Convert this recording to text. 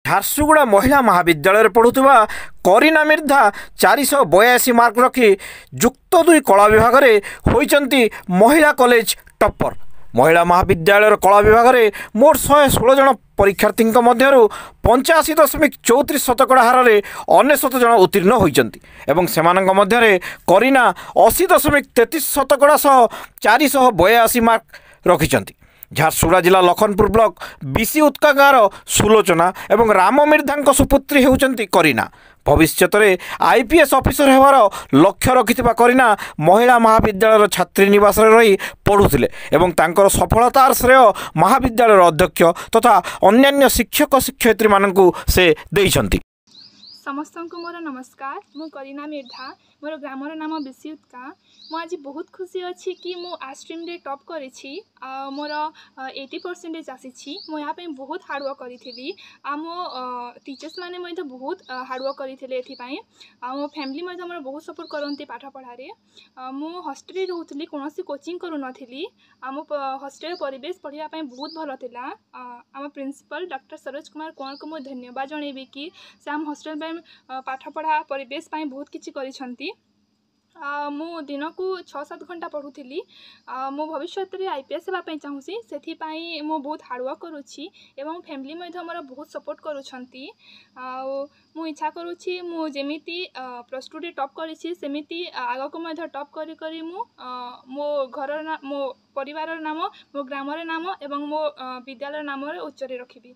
ଝାରସୁଗୁଡ଼ା ମହିଳା ମହାବିଦ୍ୟାଳୟରେ ପଢ଼ୁଥିବା କରୀନା ମିର୍ଦ୍ଧା 482 ମାର୍କ ରଖି ଯୁକ୍ତ 2 କଳା ବିଭାଗରେ ହୋଇଛନ୍ତି ମହିଳା କଲେଜ ଟପ୍ପର। ମହିଳା ମହାବିଦ୍ୟାଳୟର କଳା ବିଭାଗରେ ମୋଟ 116 ଜଣ ପରୀକ୍ଷାର୍ଥୀଙ୍କ ମଧ୍ୟରୁ 85.34% ହାରରେ 99 ଜଣ ଉତ୍ତୀର୍ଣ୍ଣ ହୋଇଛନ୍ତି ଏବଂ ସେମାନଙ୍କ ମଧ୍ୟରେ କରୀନା 80.33% ସହ 482 ମାର୍କ ରଖିଛନ୍ତି। ଝାରସୁଗୁଡ଼ା ଜିଲ୍ଲା ଲଖନପୁର ବ୍ଲକ ବିସି ଉତ୍କା ଗାଁର ସୁଲୋଚନା ଏବଂ ରାମ ମିର୍ଦ୍ଧାଙ୍କ ସୁପୁତ୍ରୀ ହେଉଛନ୍ତି କରୀନା। ଭବିଷ୍ୟତରେ IPS ଅଫିସର ହେବାର ଲକ୍ଷ୍ୟ ରଖିଥିବା କରୀନା ମହିଳା ମହାବିଦ୍ୟାଳୟର ଛାତ୍ରୀ ନିବାସରେ ରହି ପଢ଼ୁଥିଲେ ଏବଂ ତାଙ୍କର ସଫଳତାର ଶ୍ରେୟ ମହାବିଦ୍ୟାଳୟର ଅଧ୍ୟକ୍ଷ ତଥା ଅନ୍ୟାନ୍ୟ ଶିକ୍ଷକ ଶିକ୍ଷୟିତ୍ରୀମାନଙ୍କୁ ସେ ଦେଇଛନ୍ତି। समस्त को मोर नमस्कार। मु करीना मिर्धा, मोर ग्रामर नाम बिसी उत्का। आज बहुत खुशी अच्छी कि मु आर्ट्स स्ट्रीम रे टॉप करी। मोर 80% आसी। मु यहाँ बहुत हार्डवर्क करी। मो टीचर्स मैंने बहुत हार्डवर्क करी। मो फैमिली मोर बहुत सपोर्ट करती पाठ पढ़ारे। मु हॉस्टल रोली कौन कोचिंग करू नी। आम हॉस्टल परिवेश पढ़ाई बहुत भल था। आम प्रिंसिपल डॉक्टर सरोज कुमार कुंवर को मुझे धन्यवाद जनइबी कि से आम हॉस्टल पाठ पढ़ा परिवेश बहुत किसी करिसेंती। मु दिन को 6-7 घंटा पढ़ुली। मो भविष्य में IPS होगापी चाहूँगी से मु बहुत हार्डवर्क करुँची एवं फैमिली मोर बहुत सपोर्ट करुँच। मु इच्छा करुँची मु जेमिति +2 रे टॉप करी सेमिति आग को टॉप करी मो घर मो परिवार नाम मो ग्रामर नाम एवं मो विद्यालय नाम उच्चरे रखिबी।